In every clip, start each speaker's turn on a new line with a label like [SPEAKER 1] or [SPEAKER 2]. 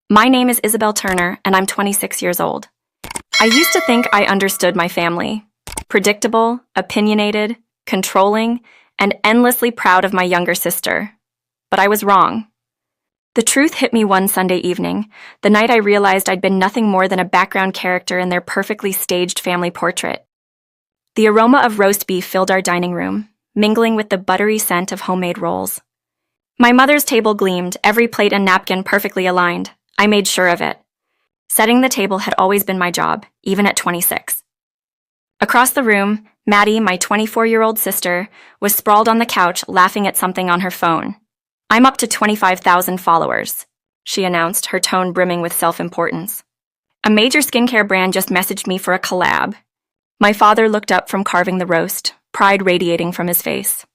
[SPEAKER 1] My name is Isabel Turner, and I'm 26 years old. I used to think I understood my family. Predictable, opinionated, controlling, and endlessly proud of my younger sister. But I was wrong. The truth hit me one Sunday evening, the night I realized I'd been nothing more than a background character in their perfectly staged family portrait. The aroma of roast beef filled our dining room, mingling with the buttery scent of homemade rolls. My mother's table gleamed, every plate and napkin perfectly aligned. I made sure of it. Setting the table had always been my job, even at 26. Across the room, Maddie, my 24-year-old sister, was sprawled on the couch laughing at something on her phone. "I'm up to 25,000 followers," she announced, her tone brimming with self-importance. "A major skincare brand just messaged me for a collab." My father looked up from carving the roast, pride radiating from his face.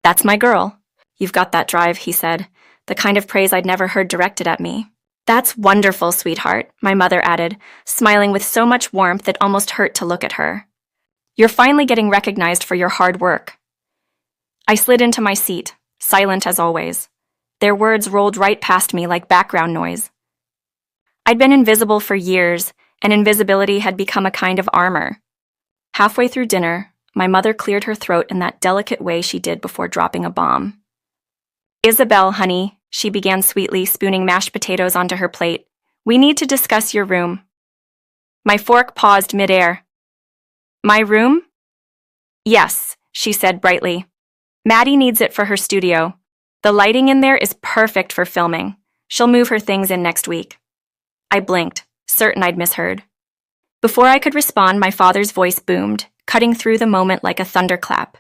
[SPEAKER 1] "That's my girl. You've got that drive," he said, the kind of praise I'd never heard directed at me. "That's wonderful, sweetheart," my mother added, smiling with so much warmth it almost hurt to look at her. "You're finally getting recognized for your hard work." I slid into my seat, silent as always. Their words rolled right past me like background noise. I'd been invisible for years, and invisibility had become a kind of armor. Halfway through dinner, my mother cleared her throat in that delicate way she did before dropping a bomb. "Isabel, honey," she began sweetly, spooning mashed potatoes onto her plate. "We need to discuss your room." My fork paused midair. "My room?" "Yes," she said brightly. "Maddie needs it for her studio. The lighting in there is perfect for filming. She'll move her things in next week." I blinked, certain I'd misheard. Before I could respond, my father's voice boomed, cutting through the moment like a thunderclap.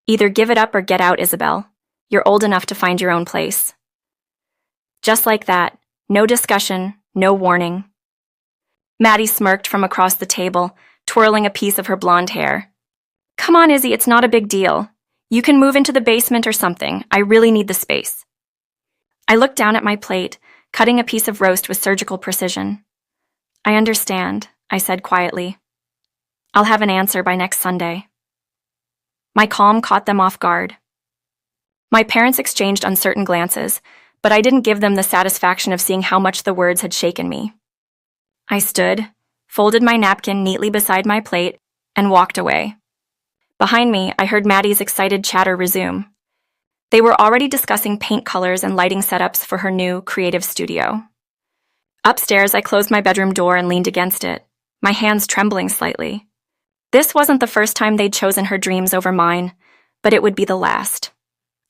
[SPEAKER 1] "Either give it up or get out, Isabel. You're old enough to find your own place." Just like that, no discussion, no warning. Maddie smirked from across the table, twirling a piece of her blonde hair. "Come on, Izzy, it's not a big deal. You can move into the basement or something. I really need the space." I looked down at my plate, cutting a piece of roast with surgical precision. "I understand," I said quietly. "I'll have an answer by next Sunday." My calm caught them off guard. My parents exchanged uncertain glances, but I didn't give them the satisfaction of seeing how much the words had shaken me. I stood, folded my napkin neatly beside my plate, and walked away. Behind me, I heard Maddie's excited chatter resume. They were already discussing paint colors and lighting setups for her new creative studio. Upstairs, I closed my bedroom door and leaned against it, my hands trembling slightly. This wasn't the first time they'd chosen her dreams over mine, but it would be the last.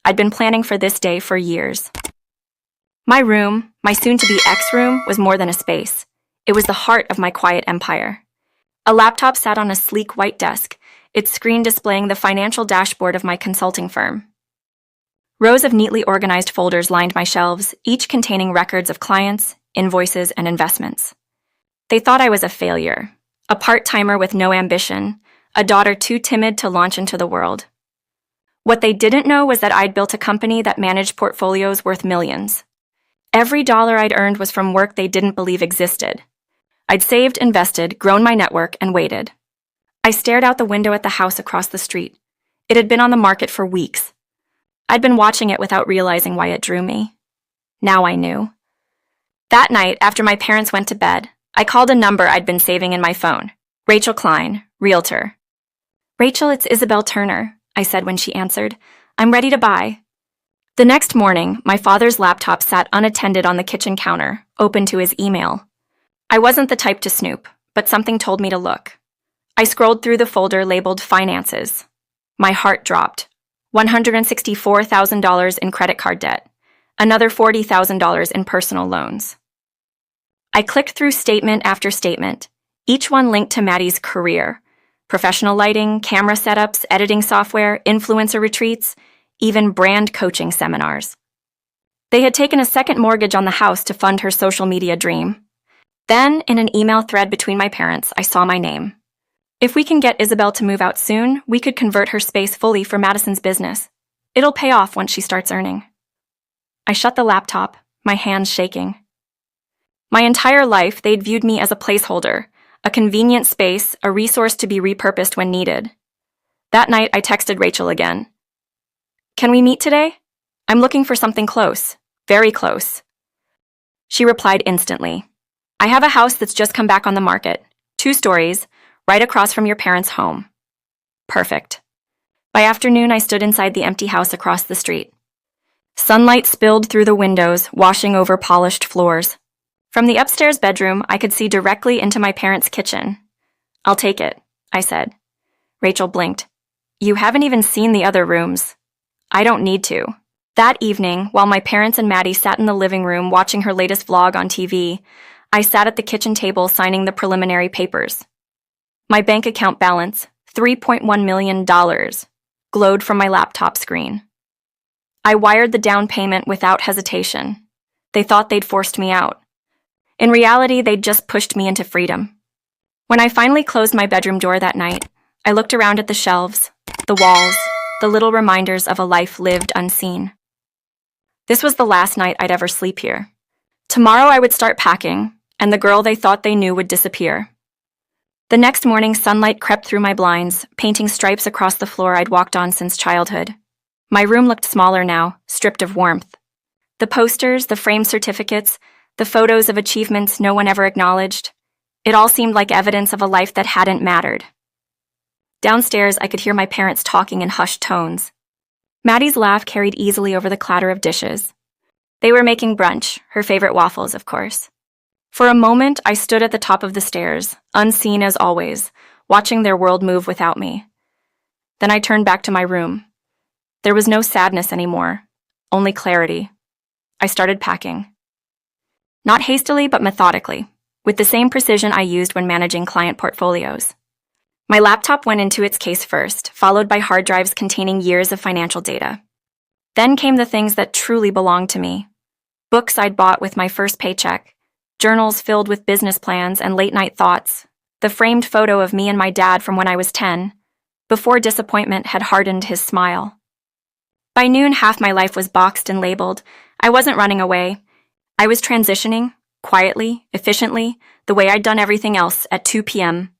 [SPEAKER 1] I'd been planning for this day for years. My room, my soon-to-be ex-room, was more than a space. It was the heart of my quiet empire. A laptop sat on a sleek white desk, its screen displaying the financial dashboard of my consulting firm. Rows of neatly organized folders lined my shelves, each containing records of clients, invoices, and investments. They thought I was a failure, a part-timer with no ambition, a daughter too timid to launch into the world. What they didn't know was that I'd built a company that managed portfolios worth millions. Every dollar I'd earned was from work they didn't believe existed. I'd saved, invested, grown my network, and waited. I stared out the window at the house across the street. It had been on the market for weeks. I'd been watching it without realizing why it drew me. Now I knew. That night, after my parents went to bed, I called a number I'd been saving in my phone. Rachel Klein, realtor. "Rachel, it's Isabel Turner," I said when she answered. "I'm ready to buy." The next morning, my father's laptop sat unattended on the kitchen counter, open to his email. I wasn't the type to snoop, but something told me to look. I scrolled through the folder labeled Finances. My heart dropped. $164,000 in credit card debt. Another $40,000 in personal loans. I clicked through statement after statement, each one linked to Maddie's career. Professional lighting, camera setups, editing software, influencer retreats, even brand coaching seminars. They had taken a second mortgage on the house to fund her social media dream. Then, in an email thread between my parents, I saw my name. "If we can get Isabel to move out soon, we could convert her space fully for Madison's business. It'll pay off once she starts earning." I shut the laptop, my hands shaking. My entire life, they'd viewed me as a placeholder, a convenient space, a resource to be repurposed when needed. That night, I texted Rachel again. "Can we meet today? I'm looking for something close, very close." She replied instantly. I have a house that's just come back on the market, 2 stories, right across from your parents' home. Perfect. By afternoon, I stood inside the empty house across the street. Sunlight spilled through the windows, washing over polished floors. From the upstairs bedroom, I could see directly into my parents' kitchen. I'll take it, I said. Rachel blinked. You haven't even seen the other rooms. I don't need to. That evening, while my parents and Maddie sat in the living room watching her latest vlog on TV, I sat at the kitchen table signing the preliminary papers. My bank account balance, $3.1 million, glowed from my laptop screen. I wired the down payment without hesitation. They thought they'd forced me out. In reality, they'd just pushed me into freedom. When I finally closed my bedroom door that night, I looked around at the shelves, the walls, the little reminders of a life lived unseen. This was the last night I'd ever sleep here. Tomorrow I would start packing, and the girl they thought they knew would disappear. The next morning, sunlight crept through my blinds, painting stripes across the floor I'd walked on since childhood. My room looked smaller now, stripped of warmth. The posters, the framed certificates, the photos of achievements no one ever acknowledged, it all seemed like evidence of a life that hadn't mattered. Downstairs, I could hear my parents talking in hushed tones. Maddie's laugh carried easily over the clatter of dishes. They were making brunch, her favorite waffles, of course. For a moment, I stood at the top of the stairs, unseen as always, watching their world move without me. Then I turned back to my room. There was no sadness anymore, only clarity. I started packing. Not hastily, but methodically, with the same precision I used when managing client portfolios. My laptop went into its case first, followed by hard drives containing years of financial data. Then came the things that truly belonged to me. Books I'd bought with my first paycheck, journals filled with business plans and late-night thoughts, the framed photo of me and my dad from when I was 10, before disappointment had hardened his smile. By noon, half my life was boxed and labeled. I wasn't running away. I was transitioning, quietly, efficiently, the way I'd done everything else at 2 p.m.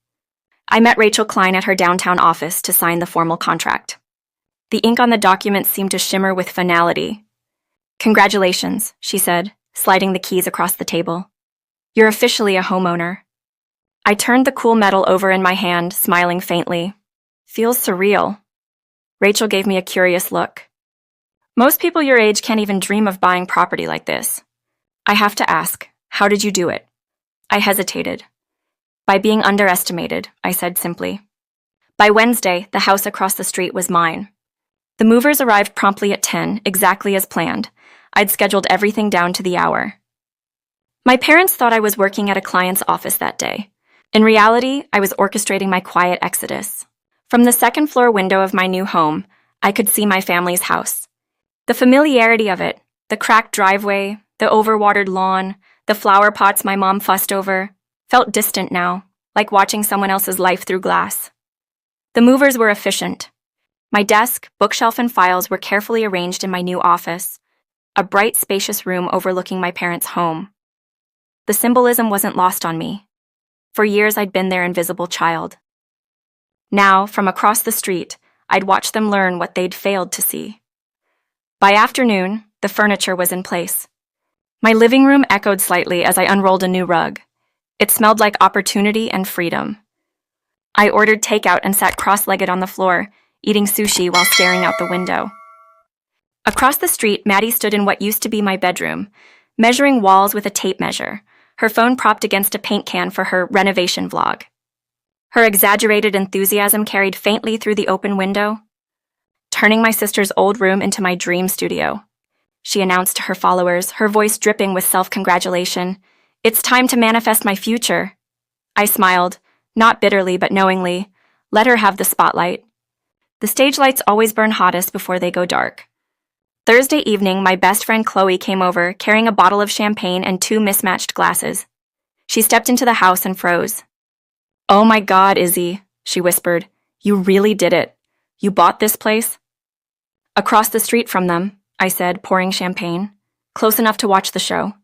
[SPEAKER 1] I met Rachel Klein at her downtown office to sign the formal contract. The ink on the document seemed to shimmer with finality. Congratulations, she said, sliding the keys across the table. You're officially a homeowner. I turned the cool metal over in my hand, smiling faintly. Feels surreal. Rachel gave me a curious look. Most people your age can't even dream of buying property like this. I have to ask, how did you do it? I hesitated. By being underestimated, I said simply. By Wednesday, the house across the street was mine. The movers arrived promptly at 10, exactly as planned. I'd scheduled everything down to the hour. My parents thought I was working at a client's office that day. In reality, I was orchestrating my quiet exodus. From the second-floor window of my new home, I could see my family's house. The familiarity of it, the cracked driveway, the overwatered lawn, the flower pots my mom fussed over, felt distant now, like watching someone else's life through glass. The movers were efficient. My desk, bookshelf, and files were carefully arranged in my new office, a bright, spacious room overlooking my parents' home. The symbolism wasn't lost on me. For years, I'd been their invisible child. Now, from across the street, I'd watch them learn what they'd failed to see. By afternoon, the furniture was in place. My living room echoed slightly as I unrolled a new rug. It smelled like opportunity and freedom. I ordered takeout and sat cross-legged on the floor, eating sushi while staring out the window. Across the street, Maddie stood in what used to be my bedroom, measuring walls with a tape measure, her phone propped against a paint can for her renovation vlog. Her exaggerated enthusiasm carried faintly through the open window. Turning my sister's old room into my dream studio, she announced to her followers, her voice dripping with self-congratulation. It's time to manifest my future. I smiled, not bitterly but knowingly. Let her have the spotlight. The stage lights always burn hottest before they go dark. Thursday evening, my best friend Chloe came over, carrying a bottle of champagne and 2 mismatched glasses. She stepped into the house and froze. "Oh my God, Izzy," she whispered. "You really did it. You bought this place?" "Across the street from them," I said, pouring champagne. "Close enough to watch the show."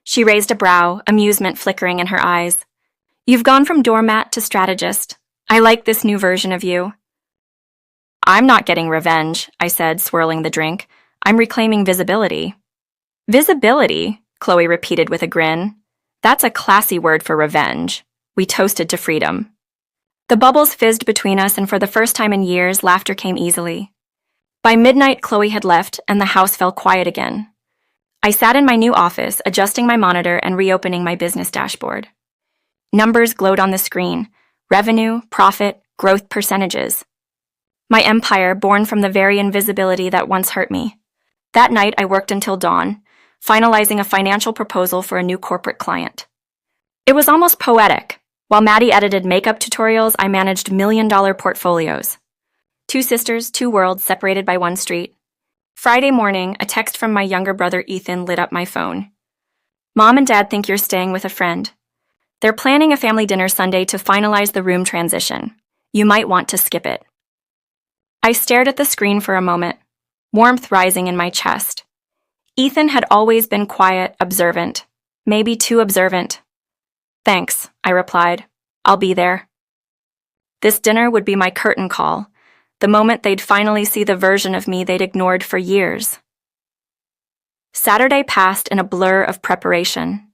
[SPEAKER 1] She raised a brow, amusement flickering in her eyes. "You've gone from doormat to strategist. I like this new version of you." "I'm not getting revenge," I said, swirling the drink. "I'm reclaiming visibility." "Visibility?" Chloe repeated with a grin. That's a classy word for revenge. We toasted to freedom. The bubbles fizzed between us, and for the first time in years, laughter came easily. By midnight, Chloe had left, and the house fell quiet again. I sat in my new office, adjusting my monitor and reopening my business dashboard. Numbers glowed on the screen: revenue, profit, growth percentages. My empire, born from the very invisibility that once hurt me. That night, I worked until dawn, finalizing a financial proposal for a new corporate client. It was almost poetic. While Maddie edited makeup tutorials, I managed million-dollar portfolios. 2 sisters, 2 worlds separated by 1 street. Friday morning, a text from my younger brother Ethan lit up my phone. Mom and Dad think you're staying with a friend. They're planning a family dinner Sunday to finalize the room transition. You might want to skip it. I stared at the screen for a moment, warmth rising in my chest. Ethan had always been quiet, observant, maybe too observant. Thanks, I replied. I'll be there. This dinner would be my curtain call, the moment they'd finally see the version of me they'd ignored for years. Saturday passed in a blur of preparation.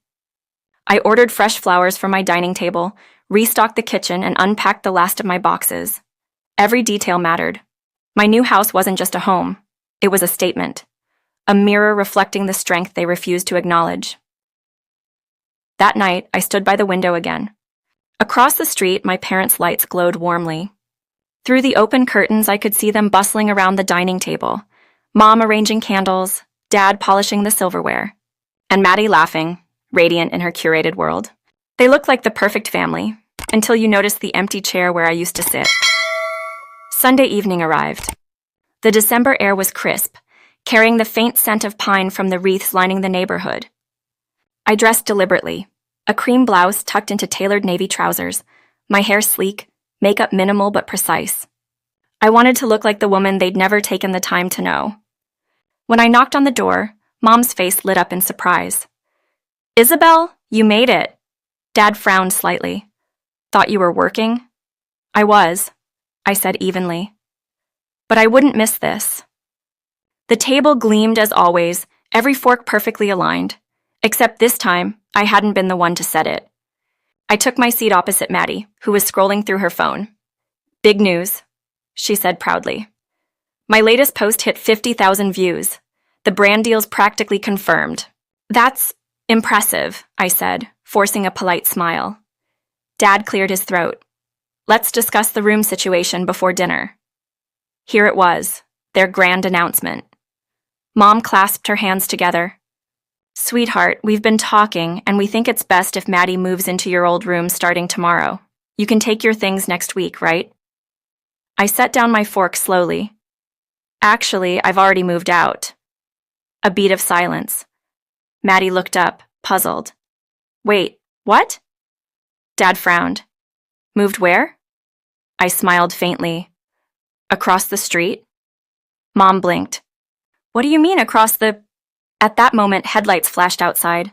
[SPEAKER 1] I ordered fresh flowers for my dining table, restocked the kitchen, and unpacked the last of my boxes. Every detail mattered. My new house wasn't just a home. It was a statement, a mirror reflecting the strength they refused to acknowledge. That night, I stood by the window again. Across the street, my parents' lights glowed warmly. Through the open curtains, I could see them bustling around the dining table, Mom arranging candles, Dad polishing the silverware, and Maddie laughing, radiant in her curated world. They looked like the perfect family, until you noticed the empty chair where I used to sit. Sunday evening arrived. The December air was crisp, carrying the faint scent of pine from the wreaths lining the neighborhood. I dressed deliberately, a cream blouse tucked into tailored navy trousers, my hair sleek, makeup minimal but precise. I wanted to look like the woman they'd never taken the time to know. When I knocked on the door, Mom's face lit up in surprise. "Isabel, you made it." Dad frowned slightly. "Thought you were working?" "I was," I said evenly. "But I wouldn't miss this." The table gleamed as always, every fork perfectly aligned. Except this time, I hadn't been the one to set it. I took my seat opposite Maddie, who was scrolling through her phone. "Big news," she said proudly. "My latest post hit 50,000 views. The brand deal's practically confirmed." "That's impressive," I said, forcing a polite smile. Dad cleared his throat. "Let's discuss the room situation before dinner." Here it was, their grand announcement. Mom clasped her hands together. "Sweetheart, we've been talking, and we think it's best if Maddie moves into your old room starting tomorrow. You can take your things next week, right?" I set down my fork slowly. "Actually, I've already moved out." A beat of silence. Maddie looked up, puzzled. "Wait, what?" Dad frowned. "Moved where?" I smiled faintly. "Across the street?" Mom blinked. "What do you mean across the—" At that moment, headlights flashed outside.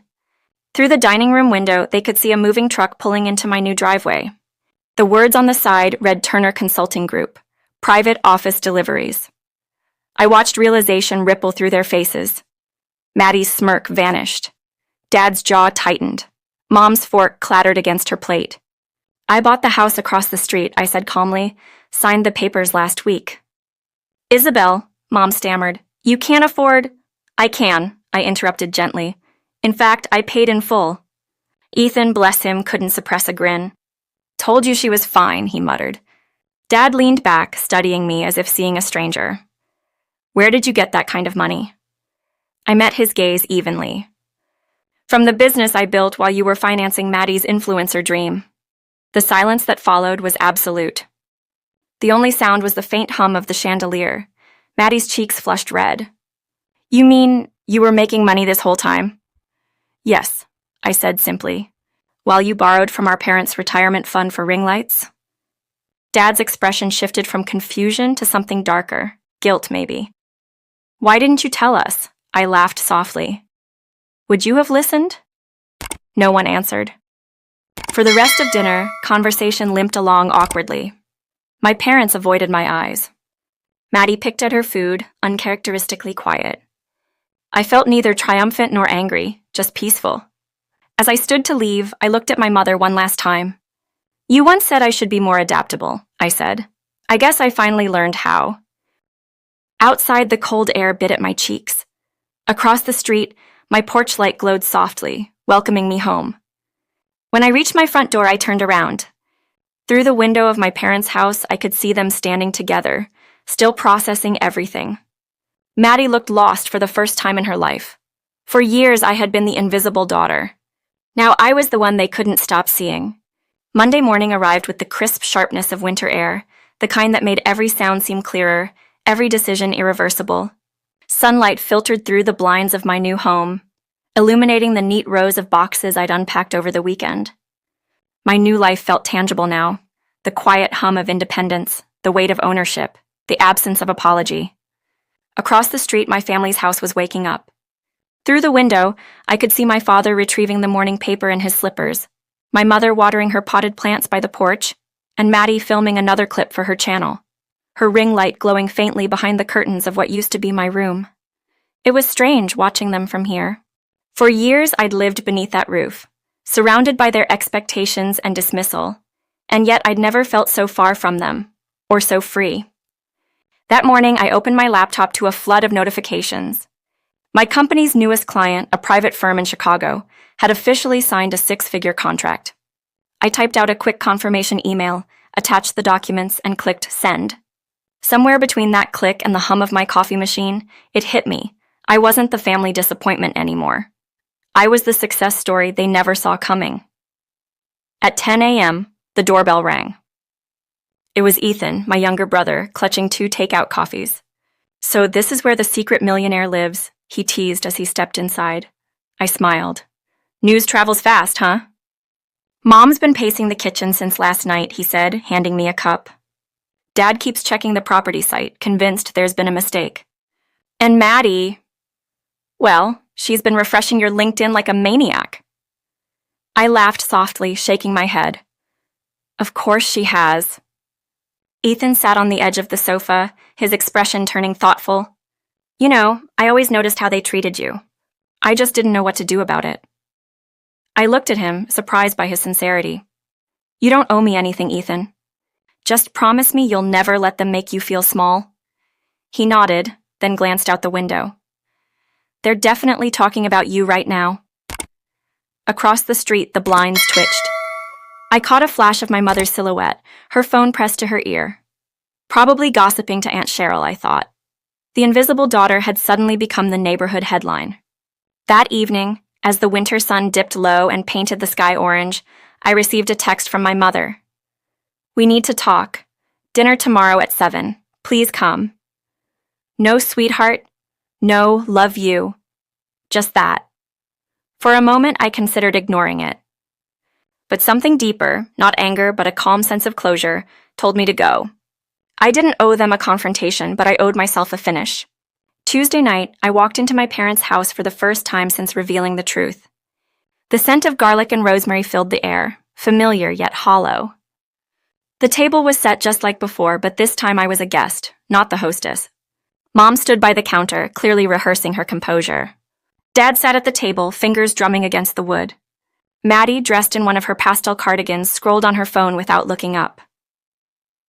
[SPEAKER 1] Through the dining room window, they could see a moving truck pulling into my new driveway. The words on the side read Turner Consulting Group, Private Office Deliveries. I watched realization ripple through their faces. Maddie's smirk vanished. Dad's jaw tightened. Mom's fork clattered against her plate. "I bought the house across the street," I said calmly. "Signed the papers last week." "Isabel," Mom stammered, "you can't afford—" "I can," I interrupted gently. "In fact, I paid in full." Ethan, bless him, couldn't suppress a grin. "Told you she was fine," he muttered. Dad leaned back, studying me as if seeing a stranger. "Where did you get that kind of money?" I met his gaze evenly. "From the business I built while you were financing Maddie's influencer dream." The silence that followed was absolute. The only sound was the faint hum of the chandelier. Maddie's cheeks flushed red. "You mean you were making money this whole time?" "Yes," I said simply. "While you borrowed from our parents' retirement fund for ring lights?" Dad's expression shifted from confusion to something darker, guilt maybe. "Why didn't you tell us?" I laughed softly. "Would you have listened?" No one answered. For the rest of dinner, conversation limped along awkwardly. My parents avoided my eyes. Maddie picked at her food, uncharacteristically quiet. I felt neither triumphant nor angry, just peaceful. As I stood to leave, I looked at my mother one last time. "You once said I should be more adaptable," I said. "I guess I finally learned how." Outside, the cold air bit at my cheeks. Across the street, my porch light glowed softly, welcoming me home. When I reached my front door, I turned around. Through the window of my parents' house, I could see them standing together, still processing everything. Maddie looked lost for the first time in her life. For years, I had been the invisible daughter. Now I was the one they couldn't stop seeing. Monday morning arrived with the crisp sharpness of winter air, the kind that made every sound seem clearer, every decision irreversible. Sunlight filtered through the blinds of my new home, illuminating the neat rows of boxes I'd unpacked over the weekend. My new life felt tangible now, the quiet hum of independence, the weight of ownership, the absence of apology. Across the street, my family's house was waking up. Through the window, I could see my father retrieving the morning paper in his slippers, my mother watering her potted plants by the porch, and Maddie filming another clip for her channel, her ring light glowing faintly behind the curtains of what used to be my room. It was strange watching them from here. For years, I'd lived beneath that roof, surrounded by their expectations and dismissal, and yet I'd never felt so far from them, or so free. That morning, I opened my laptop to a flood of notifications. My company's newest client, a private firm in Chicago, had officially signed a 6-figure contract. I typed out a quick confirmation email, attached the documents, and clicked send. Somewhere between that click and the hum of my coffee machine, it hit me. I wasn't the family disappointment anymore. I was the success story they never saw coming. At 10 a.m., the doorbell rang. It was Ethan, my younger brother, clutching 2 takeout coffees. "So this is where the secret millionaire lives," he teased as he stepped inside. I smiled. "News travels fast, huh?" "Mom's been pacing the kitchen since last night," he said, handing me a cup. "Dad keeps checking the property site, convinced there's been a mistake. And Maddie, well, she's been refreshing your LinkedIn like a maniac." I laughed softly, shaking my head. "Of course she has." Ethan sat on the edge of the sofa, his expression turning thoughtful. "You know, I always noticed how they treated you. I just didn't know what to do about it." I looked at him, surprised by his sincerity. "You don't owe me anything, Ethan. Just promise me you'll never let them make you feel small." He nodded, then glanced out the window. "They're definitely talking about you right now." Across the street, the blinds twitched. I caught a flash of my mother's silhouette, her phone pressed to her ear. Probably gossiping to Aunt Cheryl, I thought. The invisible daughter had suddenly become the neighborhood headline. That evening, as the winter sun dipped low and painted the sky orange, I received a text from my mother. "We need to talk. Dinner tomorrow at 7. Please come." No sweetheart, no love you. Just that. For a moment, I considered ignoring it. But something deeper, not anger, but a calm sense of closure, told me to go. I didn't owe them a confrontation, but I owed myself a finish. Tuesday night, I walked into my parents' house for the first time since revealing the truth. The scent of garlic and rosemary filled the air, familiar yet hollow. The table was set just like before, but this time I was a guest, not the hostess. Mom stood by the counter, clearly rehearsing her composure. Dad sat at the table, fingers drumming against the wood. Maddie, dressed in one of her pastel cardigans, scrolled on her phone without looking up.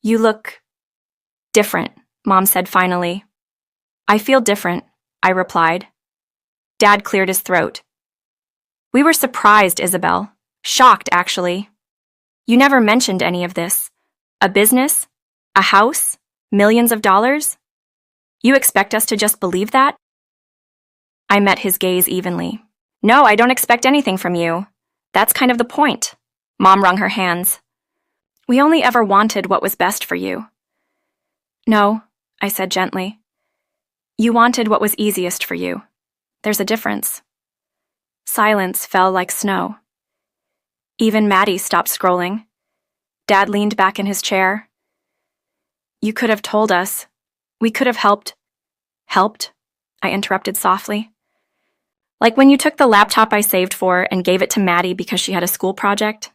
[SPEAKER 1] "You look different," Mom said finally. "I feel different," I replied. Dad cleared his throat. "We were surprised, Isabel. Shocked, actually. You never mentioned any of this. A business? A house? Millions of dollars? You expect us to just believe that?" I met his gaze evenly. "No, I don't expect anything from you. That's kind of the point." Mom wrung her hands. "We only ever wanted what was best for you." "No," I said gently. "You wanted what was easiest for you. There's a difference." Silence fell like snow. Even Maddie stopped scrolling. Dad leaned back in his chair. "You could have told us. We could have helped." "Helped?" I interrupted softly. "Like when you took the laptop I saved for and gave it to Maddie because she had a school project?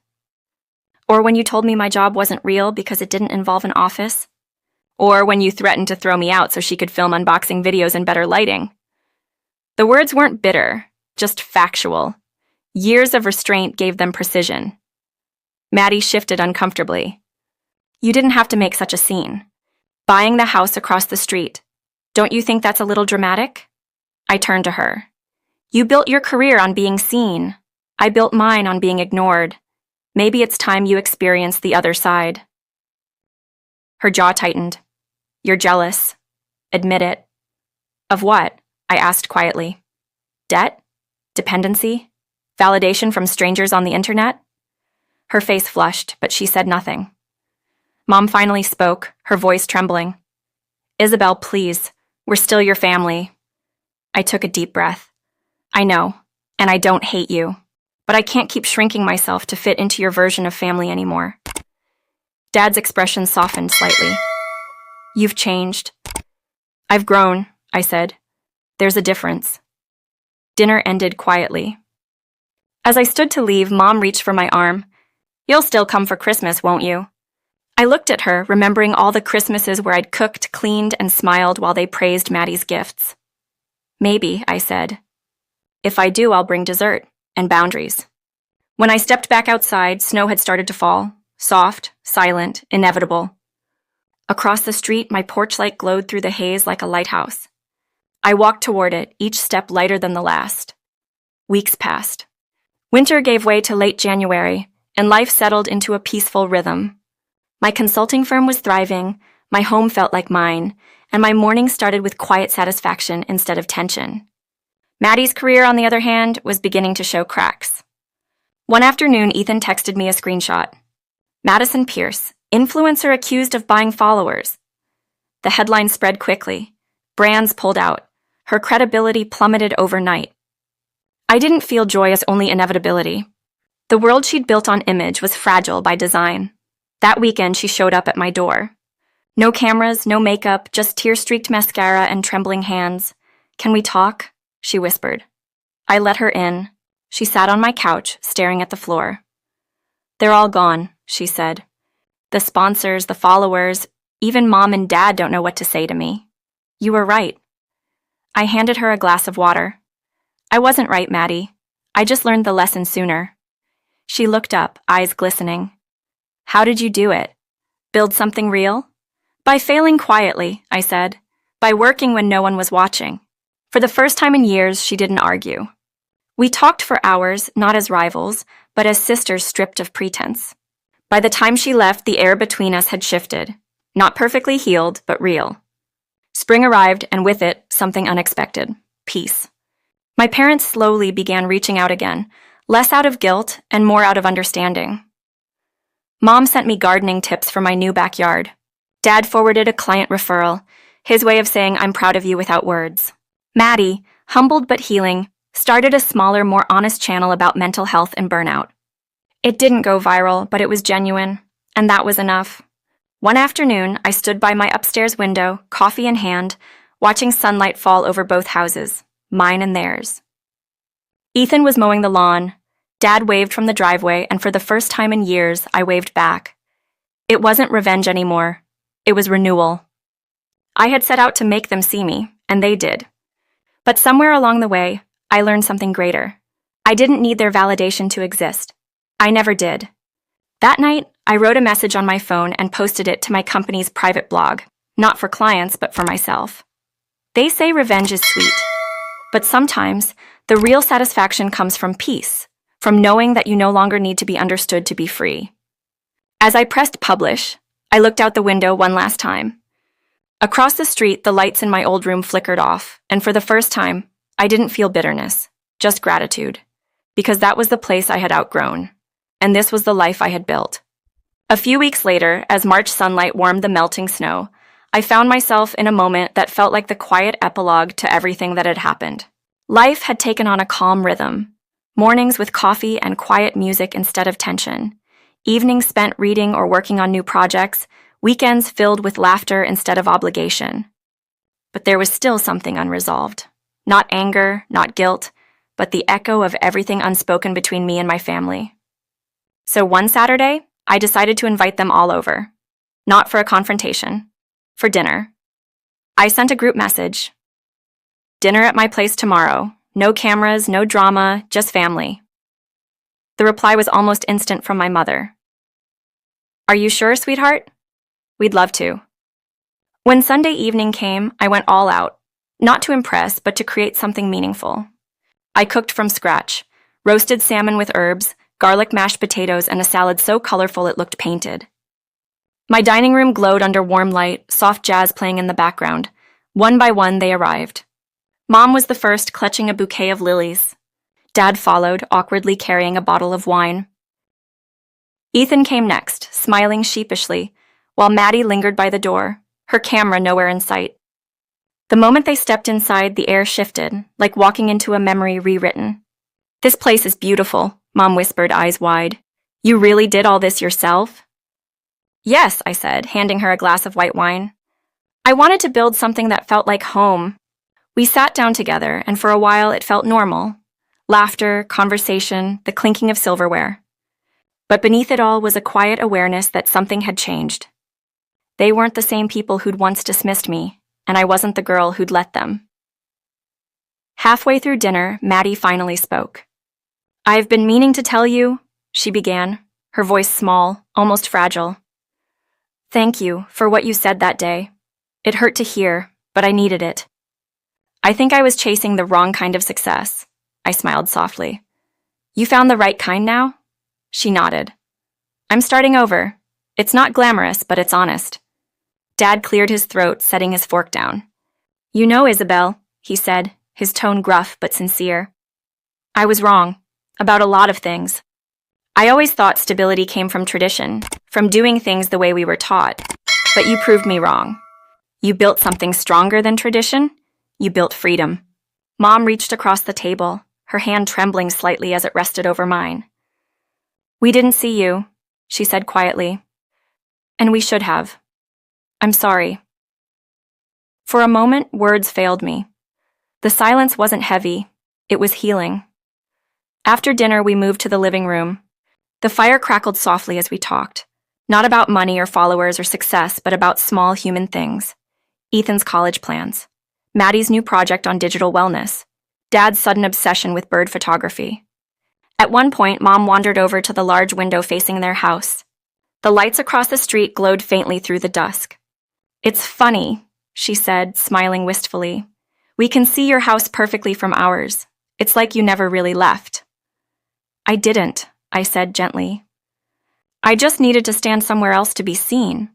[SPEAKER 1] Or when you told me my job wasn't real because it didn't involve an office? Or when you threatened to throw me out so she could film unboxing videos in better lighting?" The words weren't bitter. just factual. Years of restraint gave them precision. Maddie shifted uncomfortably. You didn't have to make such a scene. Buying the house across the street. Don't you think that's a little dramatic? I turned to her. You built your career on being seen. I built mine on being ignored. Maybe it's time you experience the other side. Her jaw tightened. You're jealous. Admit it. Of what? I asked quietly. Debt? Dependency? Validation from strangers on the internet? Her face flushed, but she said nothing. Mom finally spoke, her voice trembling. Isabel, please. We're still your family. I took a deep breath. I know, and I don't hate you, but I can't keep shrinking myself to fit into your version of family anymore. Dad's expression softened slightly. You've changed. I've grown, I said. There's a difference. Dinner ended quietly. As I stood to leave, Mom reached for my arm. You'll still come for Christmas, won't you? I looked at her, remembering all the Christmases where I'd cooked, cleaned, and smiled while they praised Maddie's gifts. Maybe, I said. If I do, I'll bring dessert and boundaries. When I stepped back outside, snow had started to fall, soft, silent, inevitable. Across the street, my porch light glowed through the haze like a lighthouse. I walked toward it, each step lighter than the last. Weeks passed. Winter gave way to late January, and life settled into a peaceful rhythm. My consulting firm was thriving, my home felt like mine, and my mornings started with quiet satisfaction instead of tension. Maddie's career, on the other hand, was beginning to show cracks. One afternoon, Ethan texted me a screenshot. Madison Pierce, influencer accused of buying followers. The headline spread quickly. Brands pulled out. Her credibility plummeted overnight. I didn't feel joy as only inevitability. The world she'd built on image was fragile by design. That weekend, she showed up at my door. No cameras, no makeup, just tear-streaked mascara and trembling hands. Can we talk? She whispered. I let her in. She sat on my couch, staring at the floor. They're all gone, she said. The sponsors, the followers, even Mom and Dad don't know what to say to me. You were right. I handed her a glass of water. I wasn't right, Maddie. I just learned the lesson sooner. She looked up, eyes glistening. How did you do it? Build something real? By failing quietly, I said. By working when no one was watching. For the first time in years, she didn't argue. We talked for hours, not as rivals, but as sisters stripped of pretense. By the time she left, the air between us had shifted. Not perfectly healed, but real. Spring arrived, and with it, something unexpected. Peace. My parents slowly began reaching out again, less out of guilt and more out of understanding. Mom sent me gardening tips for my new backyard. Dad forwarded a client referral, his way of saying I'm proud of you without words. Maddie, humbled but healing, started a smaller, more honest channel about mental health and burnout. It didn't go viral, but it was genuine, and that was enough. One afternoon, I stood by my upstairs window, coffee in hand, watching sunlight fall over both houses, mine and theirs. Ethan was mowing the lawn. Dad waved from the driveway, and for the first time in years, I waved back. It wasn't revenge anymore. It was renewal. I had set out to make them see me, and they did. But somewhere along the way, I learned something greater. I didn't need their validation to exist. I never did. That night, I wrote a message on my phone and posted it to my company's private blog, not for clients, but for myself. They say revenge is sweet, but sometimes the real satisfaction comes from peace, from knowing that you no longer need to be understood to be free. As I pressed publish, I looked out the window one last time. Across the street, the lights in my old room flickered off, and for the first time, I didn't feel bitterness, just gratitude, because that was the place I had outgrown, and this was the life I had built. A few weeks later, as March sunlight warmed the melting snow, I found myself in a moment that felt like the quiet epilogue to everything that had happened. Life had taken on a calm rhythm. Mornings with coffee and quiet music instead of tension. Evenings spent reading or working on new projects. Weekends filled with laughter instead of obligation. But there was still something unresolved. Not anger, not guilt, but the echo of everything unspoken between me and my family. So one Saturday, I decided to invite them all over. Not for a confrontation. For dinner. I sent a group message. Dinner at my place tomorrow. No cameras, no drama, just family. The reply was almost instant from my mother. Are you sure, sweetheart? We'd love to. When Sunday evening came, I went all out, not to impress, but to create something meaningful. I cooked from scratch, roasted salmon with herbs, garlic mashed potatoes, and a salad so colorful it looked painted. My dining room glowed under warm light, soft jazz playing in the background. One by one, they arrived. Mom was the first, clutching a bouquet of lilies. Dad followed, awkwardly carrying a bottle of wine. Ethan came next, smiling sheepishly, while Maddie lingered by the door, her camera nowhere in sight. The moment they stepped inside, the air shifted, like walking into a memory rewritten. This place is beautiful, Mom whispered, eyes wide. You really did all this yourself? Yes, I said, handing her a glass of white wine. I wanted to build something that felt like home. We sat down together, and for a while it felt normal. Laughter, conversation, the clinking of silverware. But beneath it all was a quiet awareness that something had changed. They weren't the same people who'd once dismissed me, and I wasn't the girl who'd let them. Halfway through dinner, Maddie finally spoke. I've been meaning to tell you, she began, her voice small, almost fragile. Thank you for what you said that day. It hurt to hear, but I needed it. I think I was chasing the wrong kind of success. I smiled softly. You found the right kind now? She nodded. I'm starting over. It's not glamorous, but it's honest. Dad cleared his throat, setting his fork down. You know, Isabel, he said, his tone gruff but sincere. I was wrong. About a lot of things. I always thought stability came from tradition, from doing things the way we were taught. But you proved me wrong. You built something stronger than tradition. You built freedom. Mom reached across the table, her hand trembling slightly as it rested over mine. We didn't see you, she said quietly. And we should have. I'm sorry. For a moment, words failed me. The silence wasn't heavy. It was healing. After dinner, we moved to the living room. The fire crackled softly as we talked. Not about money or followers or success, but about small human things. Ethan's college plans. Maddie's new project on digital wellness. Dad's sudden obsession with bird photography. At one point, Mom wandered over to the large window facing their house. The lights across the street glowed faintly through the dusk. It's funny, she said, smiling wistfully. We can see your house perfectly from ours. It's like you never really left. I didn't, I said gently. I just needed to stand somewhere else to be seen.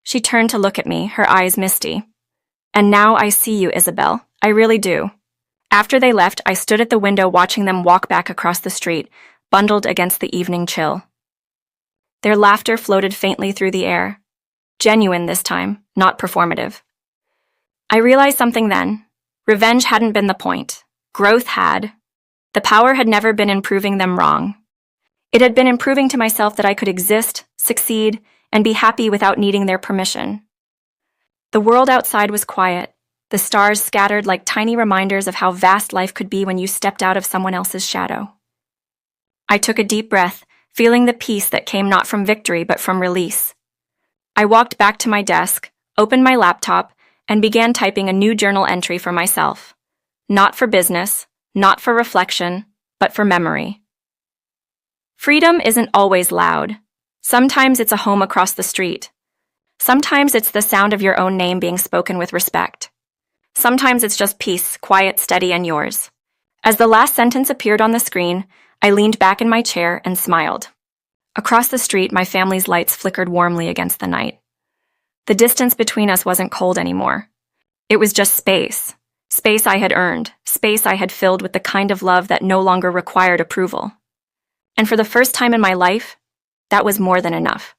[SPEAKER 1] She turned to look at me, her eyes misty. And now I see you, Isabel. I really do. After they left, I stood at the window watching them walk back across the street, bundled against the evening chill. Their laughter floated faintly through the air. Genuine this time, not performative. I realized something then. Revenge hadn't been the point. Growth had. The power had never been in proving them wrong. It had been in proving to myself that I could exist, succeed, and be happy without needing their permission. The world outside was quiet, the stars scattered like tiny reminders of how vast life could be when you stepped out of someone else's shadow. I took a deep breath, feeling the peace that came not from victory but from release. I walked back to my desk, opened my laptop, and began typing a new journal entry for myself. Not for business, not for reflection, but for memory. Freedom isn't always loud. Sometimes it's a home across the street. Sometimes it's the sound of your own name being spoken with respect. Sometimes it's just peace, quiet, steady, and yours. As the last sentence appeared on the screen, I leaned back in my chair and smiled. Across the street, my family's lights flickered warmly against the night. The distance between us wasn't cold anymore. It was just space. Space I had earned, space I had filled with the kind of love that no longer required approval. And for the first time in my life, that was more than enough.